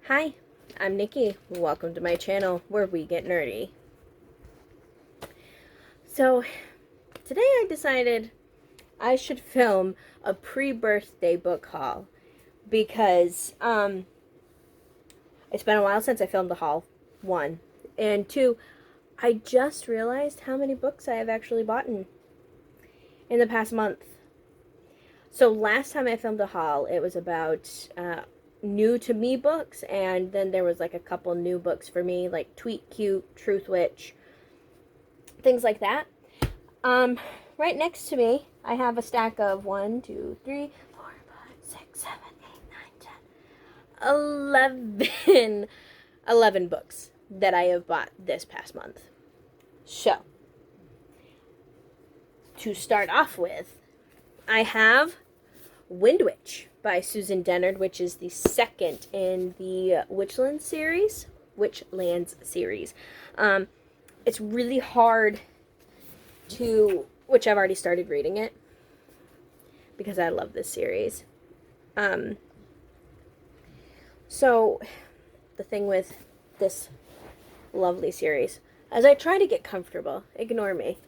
Hi, I'm Nikki. Welcome to my channel where we get nerdy. So, today I decided I should film a pre-birthday book haul because it's been a while since I filmed a haul, one. And two, I just realized how many books I have actually bought in the past month. So last time I filmed a haul, it was about new to me books, and then there was like a couple new books for me, like Tweet Cute, Truth Witch, things like that. Right next to me, I have a stack of 1, 2, 3, 4, 5, 6, 7, 8, 9, 10, 11 books that I have bought this past month. So, to start off with, I have Wind Witch by Susan Dennard, which is the second in the Witchlands series. It's really hard which I've already started reading it because I love this series. So the thing with this lovely series, as I try to get comfortable, ignore me.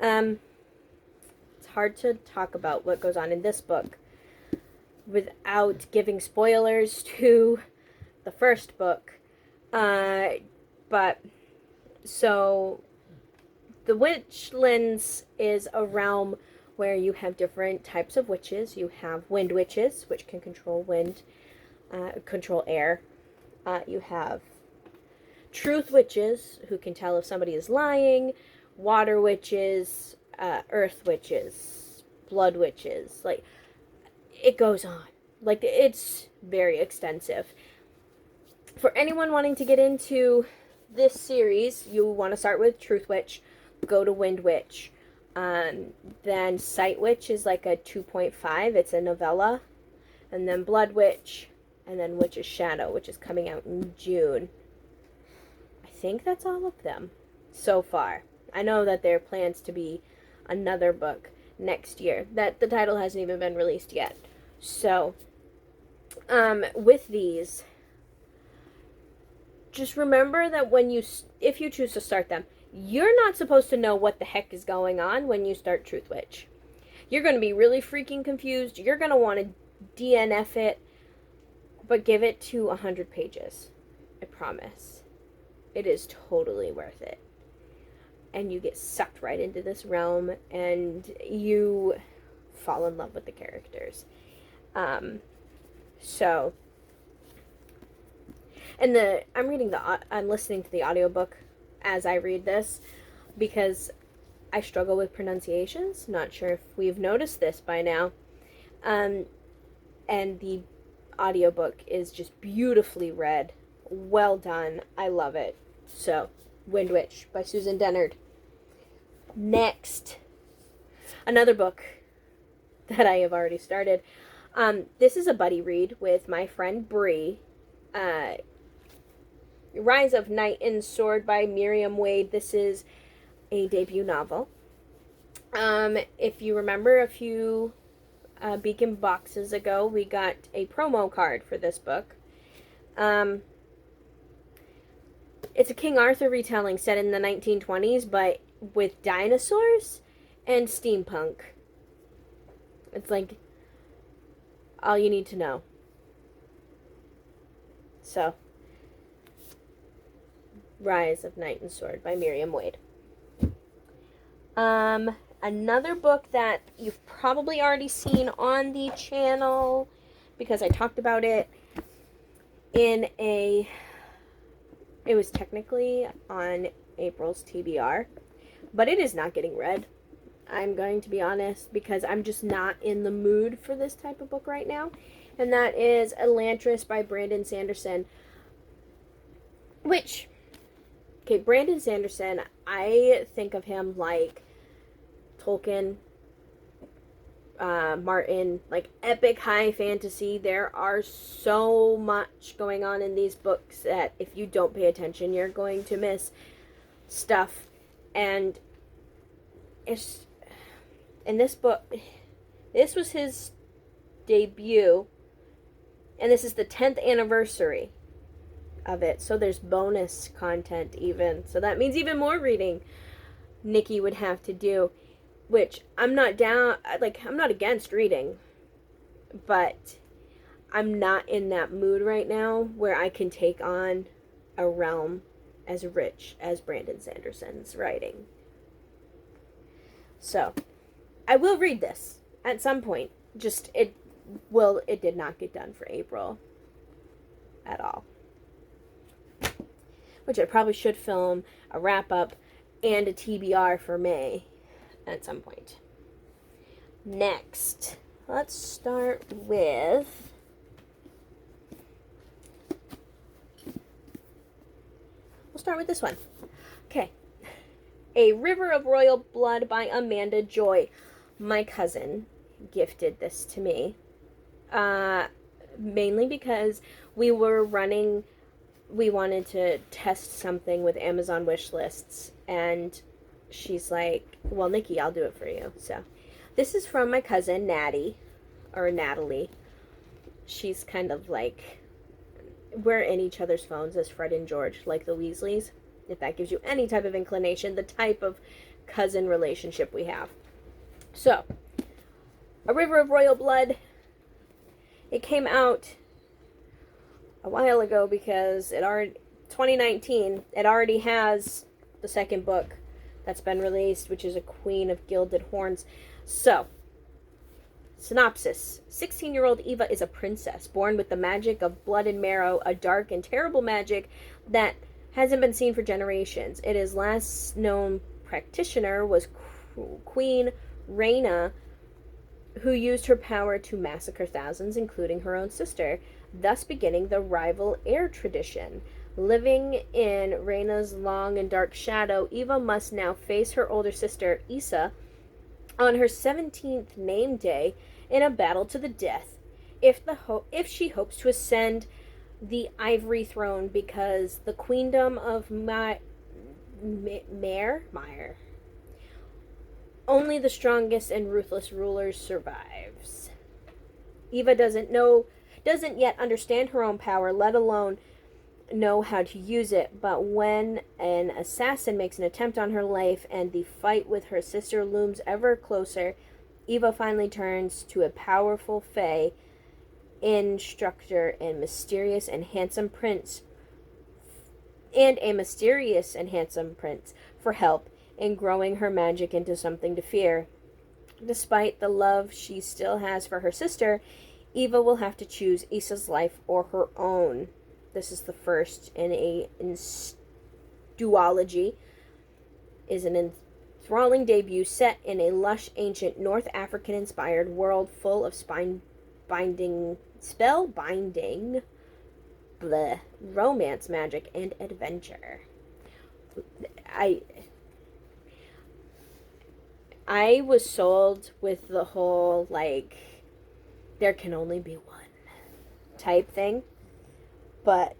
It's hard to talk about what goes on in this book without giving spoilers to the first book. So the Witchlands is a realm where you have different types of witches. You have wind witches, which can control wind, control air. You have truth witches, who can tell if somebody is lying. Water witches, earth witches, blood witches. Like, it goes on. Like, it's very extensive. For anyone wanting to get into this series, you want to start with Truth Witch, go to Wind Witch. Then Sight Witch is like a 2.5. It's a novella. And then Blood Witch. And then Witch's Shadow, which is coming out in June. I think that's all of them so far. I know that there are plans to be another book next year. That the title hasn't even been released yet. So, with these, just remember that if you choose to start them, you're not supposed to know what the heck is going on when you start Truth Witch. You're going to be really freaking confused. You're going to want to DNF it, but give it to 100 pages. I promise. It is totally worth it. And you get sucked right into this realm, and you fall in love with the characters. I'm listening to the audiobook as I read this because I struggle with pronunciations. Not sure if we've noticed this by now. And the audiobook is just beautifully read. Well done. I love it. So, Wind Witch by Susan Dennard. Next, another book that I have already started. This is a buddy read with my friend Bree. Rise of Knight and Sword by Miriam Wade. This is a debut novel. If you remember a few Beacon boxes ago, we got a promo card for this book. It's a King Arthur retelling set in the 1920s, but with dinosaurs and steampunk. It's like all you need to know. So, Rise of Knight and Sword by Miriam Wade. Another book that you've probably already seen on the channel because I talked about it it was technically on April's TBR, but it is not getting read. I'm going to be honest, because I'm just not in the mood for this type of book right now. And that is Elantris by Brandon Sanderson. Brandon Sanderson, I think of him like Tolkien, Martin, like epic high fantasy. There are so much going on in these books that if you don't pay attention, you're going to miss stuff. And in this book, this was his debut, and this is the 10th anniversary of it. So there's bonus content even. So that means even more reading Nikki would have to do, which I'm not down, like, I'm not against reading, but I'm not in that mood right now where I can take on a realm as rich as Brandon Sanderson's writing. So, I will read this at some point. Just, it did not get done for April at all. Which I probably should film a wrap-up and a TBR for May at some point. Next, let's start with... We'll start with this one. Okay. A River of Royal Blood by Amanda Joy. My cousin gifted this to me. Mainly because we wanted to test something with Amazon wish lists, and she's like, well, Nikki, I'll do it for you. So this is from my cousin Natalie. She's kind of like, we're in each other's phones as Fred and George, like the Weasleys, if that gives you any type of inclination, the type of cousin relationship we have. So, A River of Royal Blood. It came out a while ago because 2019, it already has the second book that's been released, which is A Queen of Gilded Horns. So, synopsis. 16-year-old Eva is a princess, born with the magic of blood and marrow, a dark and terrible magic that hasn't been seen for generations. Its last known practitioner was Queen Rhaena, who used her power to massacre thousands, including her own sister, thus beginning the rival heir tradition. Living in Rhaena's long and dark shadow, Eva must now face her older sister, Issa, on her 17th name day in a battle to the death, if she hopes to ascend the ivory throne, because the queendom of Meyer, only the strongest and ruthless ruler survives. Eva doesn't yet understand her own power, let alone know how to use it, but when an assassin makes an attempt on her life and the fight with her sister looms ever closer, Eva finally turns to a powerful fae instructor and mysterious and handsome prince for help in growing her magic into something to fear. Despite the love she still has for her sister, Eva will have to choose Issa's life or her own. This is the first in a duology. Is an enthralling debut set in a lush, ancient, North African-inspired world full of spellbinding, romance, magic, and adventure. I was sold with the whole, like, there can only be one type thing. But,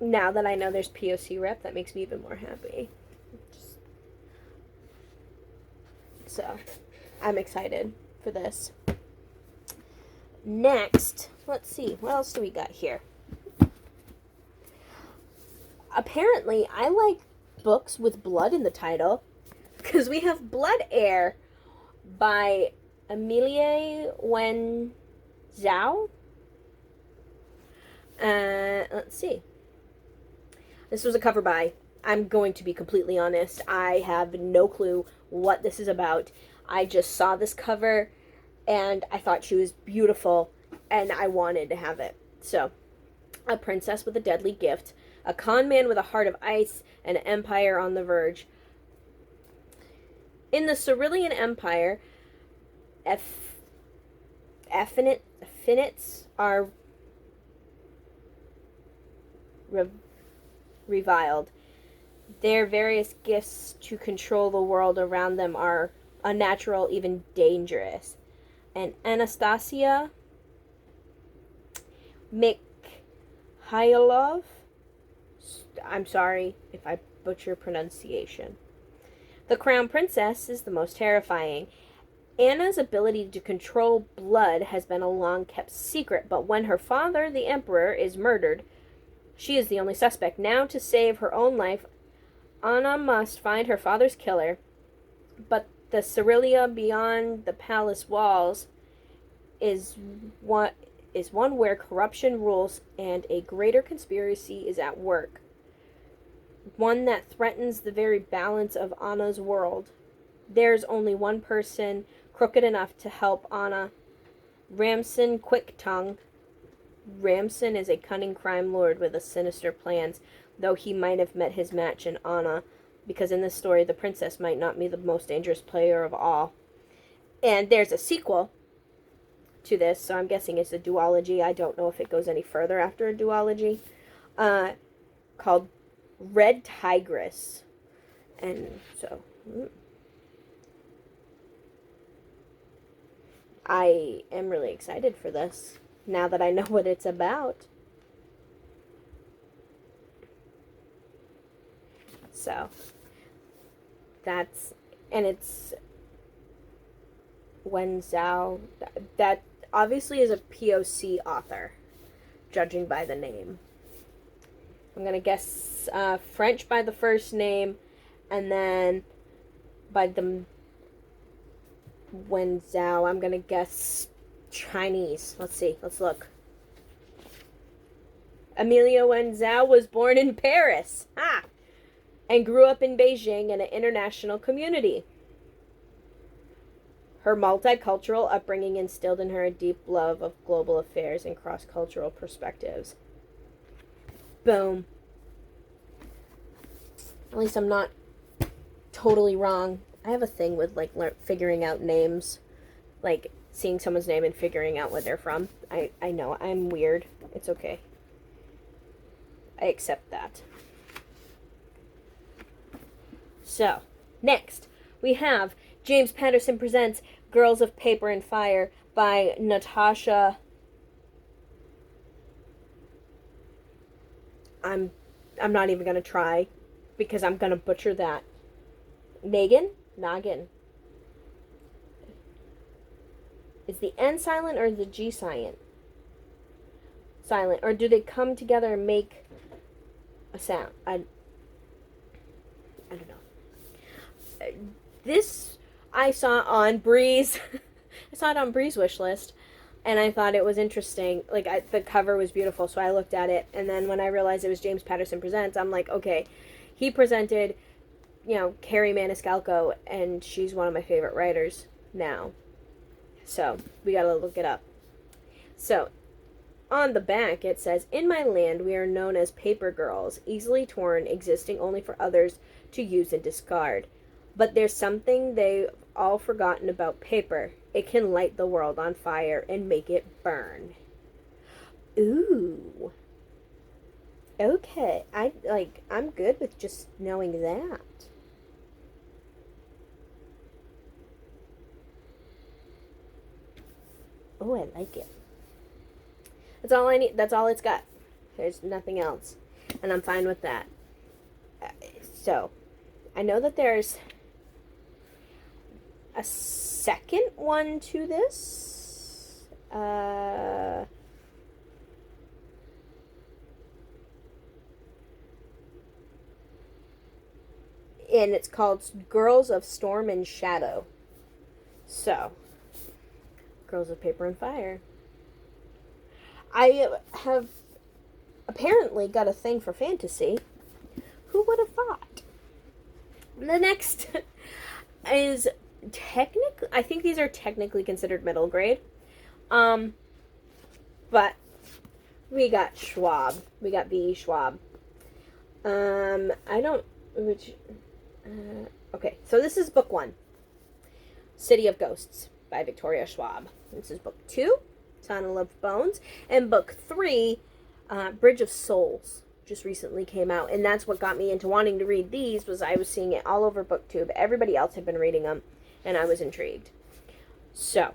now that I know there's POC rep, that makes me even more happy. So, I'm excited for this. Next, let's see, what else do we got here? Apparently, I like books with blood in the title, because we have Blood Heir by Amelie Wen Zhao. Let's see. This was a cover buy. I'm going to be completely honest. I have no clue what this is about. I just saw this cover and I thought she was beautiful and I wanted to have it. So, a princess with a deadly gift, a con man with a heart of ice, and an empire on the verge. In the Cerulean Empire, Affinites are reviled. Their various gifts to control the world around them are unnatural, even dangerous. And Anastasia Mikhailov, I'm sorry if I butcher pronunciation. The Crown Princess is the most terrifying. Anna's ability to control blood has been a long kept secret, but when her father, the Emperor, is murdered, she is the only suspect. Now, to save her own life, Anna must find her father's killer, but the Cerealia beyond the palace walls is one where corruption rules and a greater conspiracy is at work. One that threatens the very balance of Anna's world. There's only one person crooked enough to help Anna. Ramson Quicktongue. Ramson is a cunning crime lord with a sinister plans, though he might have met his match in Anna, because in this story the princess might not be the most dangerous player of all. And there's a sequel to this, so I'm guessing it's a duology. I don't know if it goes any further after a duology. Called Red Tigress. And so I am really excited for this now that I know what it's about. So that's, and it's Wen Zhao. That obviously is a POC author, judging by the name. I'm going to guess French by the first name, and then by the Wen Zhao, I'm going to guess Chinese. Let's see. Let's look. Amelia Wen Zhao was born in Paris. And grew up in Beijing in an international community. Her multicultural upbringing instilled in her a deep love of global affairs and cross-cultural perspectives. Boom. At least I'm not totally wrong. I have a thing with, like, figuring out names. Like, seeing someone's name and figuring out where they're from. I know, I'm weird. It's okay. I accept that. So, next, we have James Patterson presents Girls of Paper and Fire by Natasha. I'm not even going to try because I'm going to butcher that. Noggin. Is the N silent or the G silent? Silent. Or do they come together and make a sound? I don't know. This I saw on Bree's. I saw it on Bree's wish list, and I thought it was interesting. Like, the cover was beautiful, so I looked at it, and then when I realized it was James Patterson Presents, I'm like, okay, he presented, Carrie Maniscalco, and she's one of my favorite writers now. So, we gotta look it up. So, on the back, it says, "In my land, we are known as paper girls, easily torn, existing only for others to use and discard. But there's something they've all forgotten about paper. It can light the world on fire and make it burn." Ooh. Okay. I'm good with just knowing that. Oh, I like it. That's all I need. That's all it's got. There's nothing else. And I'm fine with that. So, I know that there's a second one to this. And it's called Girls of Storm and Shadow. So, Girls of Paper and Fire. I have apparently got a thing for fantasy. Who would have thought? The next is technically, I think these are technically considered middle grade. But we got Schwab. We got V.E. Schwab. Okay, so this is book 1. City of Ghosts by Victoria Schwab. This is book 2, Tunnel of Bones. And book 3, Bridge of Souls, just recently came out. And that's what got me into wanting to read these, was I was seeing it all over BookTube. Everybody else had been reading them, and I was intrigued. So,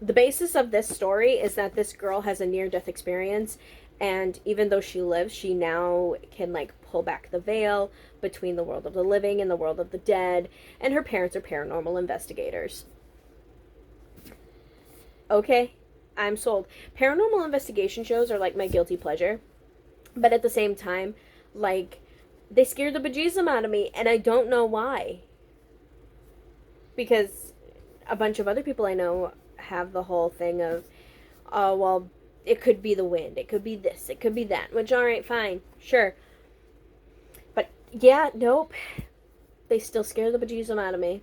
the basis of this story is that this girl has a near-death experience, And even though she lives, she now can like pull back the veil between the world of the living and the world of the dead. And her parents are paranormal investigators. Okay, I'm sold. Paranormal investigation shows are like my guilty pleasure. But at the same time, like, they scare the bejesus out of me, and I don't know why. Because a bunch of other people I know have the whole thing of, oh, well, it could be the wind, it could be this, it could be that, which, alright, fine, sure. But, yeah, nope. They still scare the bejesus out of me.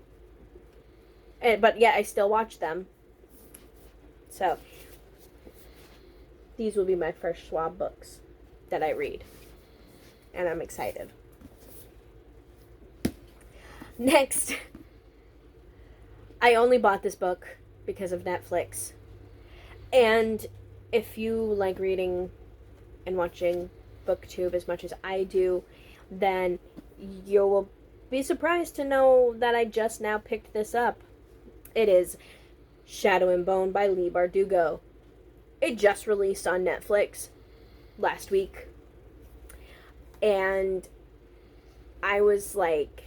But, yeah, I still watch them. So, these will be my first Schwab books that I read. And I'm excited. Next, I only bought this book because of Netflix. And if you like reading and watching BookTube as much as I do, then you will be surprised to know that I just now picked this up. It is Shadow and Bone by Leigh Bardugo. It just released on Netflix last week. And I was like,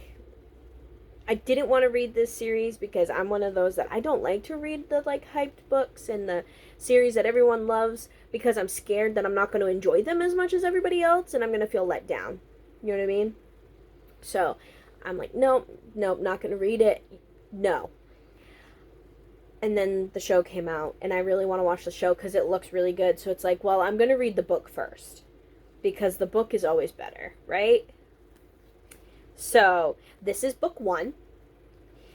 I didn't want to read this series because I'm one of those that I don't like to read the like hyped books and the series that everyone loves because I'm scared that I'm not going to enjoy them as much as everybody else and I'm going to feel let down. You know what I mean? So I'm like, nope, not going to read it. No. And then the show came out and I really want to watch the show because it looks really good. So it's like, well, I'm going to read the book first because the book is always better, right? So, this is book 1.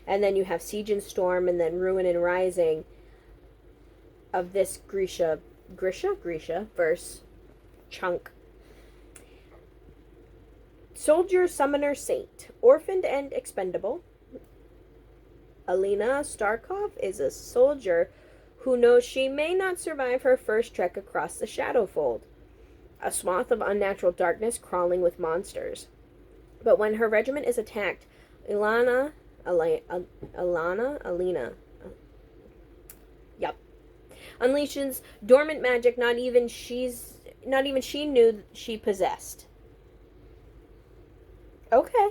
And then you have Siege and Storm and then Ruin and Rising of this Grisha verse chunk. Soldier, Summoner, Saint. Orphaned and expendable. Alina Starkov is a soldier who knows she may not survive her first trek across the Shadowfold, a swath of unnatural darkness crawling with monsters. But when her regiment is attacked, Alina, unleashes dormant magic not even she knew she possessed. Okay.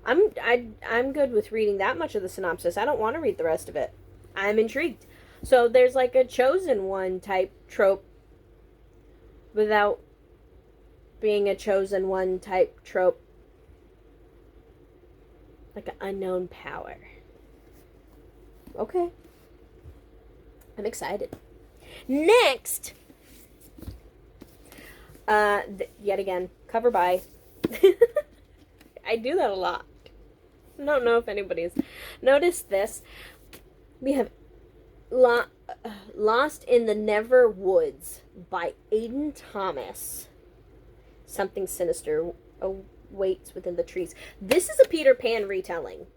I'm good with reading that much of the synopsis. I don't want to read the rest of it. I'm intrigued. So there's like a chosen one type trope without being a chosen one type trope. Like an unknown power. Okay. I'm excited. Next! Yet again, cover by. I do that a lot. I don't know if anybody's noticed this. We have Lost in the Never Woods by Aidan Thomas. Something sinister awaits within the trees. This is a Peter Pan retelling.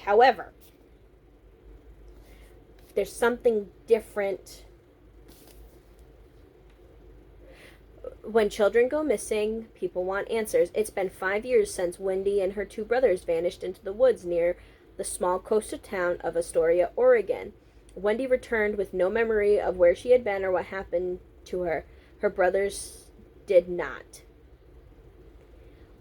However, there's something different. When children go missing, people want answers. It's been 5 years since Wendy and her 2 brothers vanished into the woods near the small coastal town of Astoria, Oregon. Wendy returned with no memory of where she had been or what happened to her. Her brothers did not.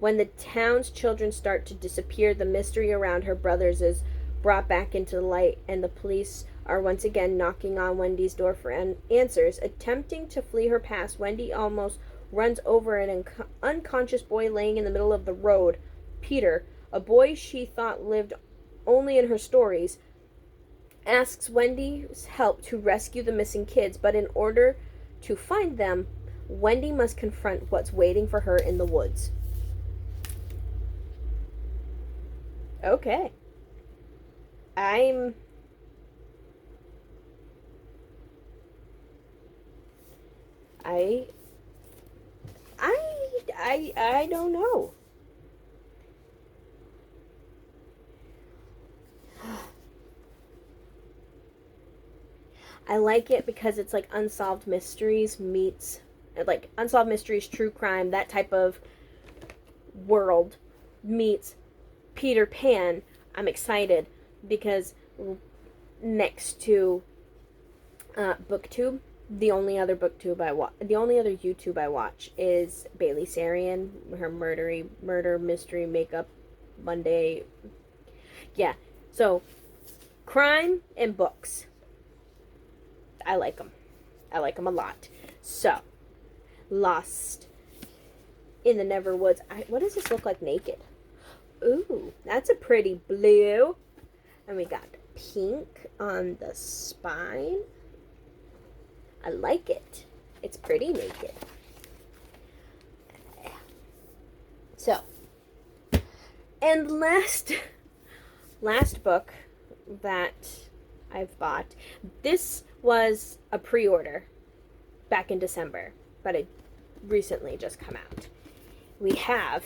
When the town's children start to disappear, the mystery around her brothers is brought back into the light, and the police are once again knocking on Wendy's door for answers. Attempting to flee her past, Wendy almost runs over an unconscious boy laying in the middle of the road. Peter, a boy she thought lived only in her stories, asks Wendy's help to rescue the missing kids, but in order to find them, Wendy must confront what's waiting for her in the woods. Okay. I don't know. I like it because it's like Unsolved Mysteries meets, like Unsolved Mysteries, true crime, that type of world meets Peter Pan. I'm excited because next to BookTube. The only other YouTube I watch is Bailey Sarian, her murder mystery makeup Monday. Yeah, so crime and books. I like them. I like them a lot. So, Lost in the Neverwoods. What does this look like naked? Ooh, that's a pretty blue. And we got pink on the spine. I like it. It's pretty naked. So, and last book that I've bought. This was a pre-order back in December, but it recently just come out. We have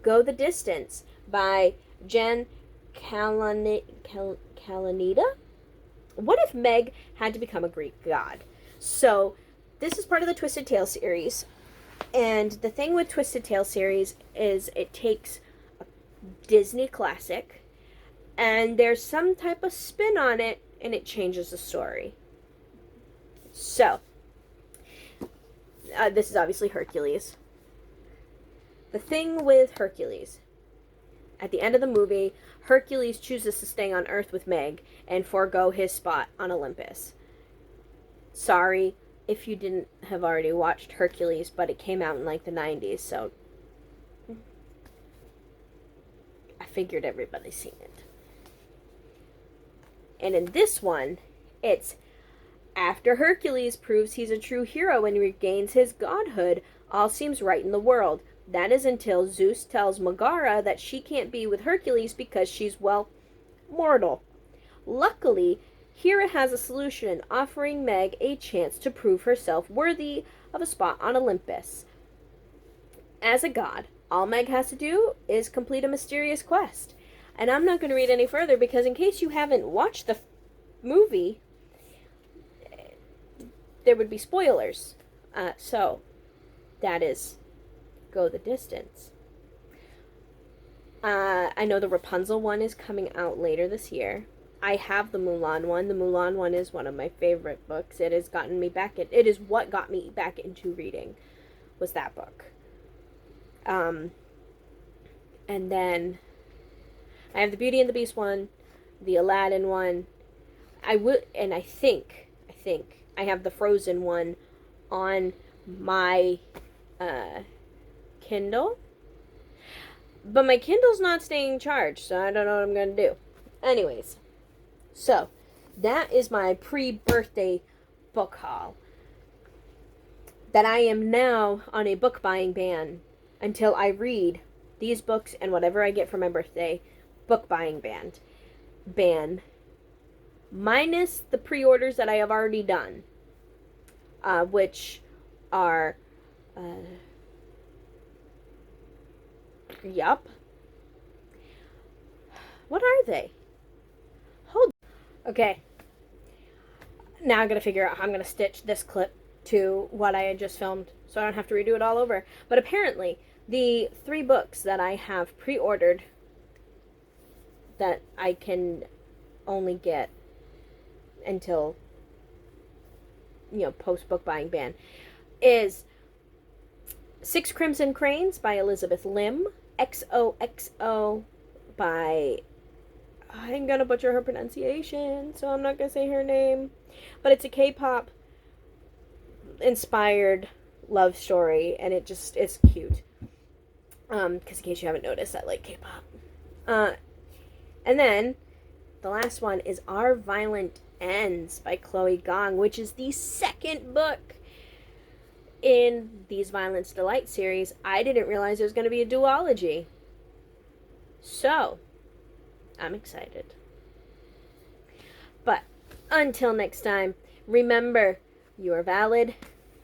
Go the Distance by Jen Kalanita. What if Meg had to become a Greek god? So, this is part of the Twisted Tale series. And the thing with Twisted Tale series is it takes a Disney classic and there's some type of spin on it and it changes the story. So, this is obviously Hercules. The thing with Hercules, at the end of the movie, Hercules chooses to stay on Earth with Meg and forego his spot on Olympus. Sorry if you didn't have already watched Hercules, but it came out in like the 90s, so I figured everybody's seen it. And in this one, it's after Hercules proves he's a true hero and regains his godhood, all seems right in the world. That is until Zeus tells Megara that she can't be with Hercules because she's, well, mortal. Luckily, Hera has a solution, offering Meg a chance to prove herself worthy of a spot on Olympus. As a god, all Meg has to do is complete a mysterious quest. And I'm not going to read any further because in case you haven't watched the movie, there would be spoilers. So, that is Go the Distance. I know the Rapunzel one is coming out later this year. I have the Mulan one. The Mulan one is one of my favorite books. It has gotten me back in. It is what got me back into reading. Was that book. And then I have the Beauty and the Beast one, the Aladdin one. I think I have the Frozen one on my Kindle. But my Kindle's not staying charged, so I don't know what I'm going to do. Anyways, so that is my pre-birthday book haul. That I am now on a book buying ban until I read these books and whatever I get for my birthday. Book buying ban. Minus the pre-orders that I have already done. Which are... Yup. What are they? Okay. Now I gotta figure out how I'm gonna stitch this clip to what I had just filmed so I don't have to redo it all over. But apparently, the 3 books that I have pre-ordered that I can only get until, post-book buying ban is 6 Crimson Cranes by Elizabeth Lim, XOXO by, I'm gonna butcher her pronunciation, so I'm not gonna say her name, but it's a K-pop inspired love story, and it's cute, because in case you haven't noticed, I like K-pop. And then the last one is Our Violent Ends by Chloe Gong, which is the second book in these Violence Delight series. I didn't realize there was going to be a duology. So, I'm excited. But, until next time, remember, you are valid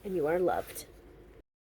and you are loved.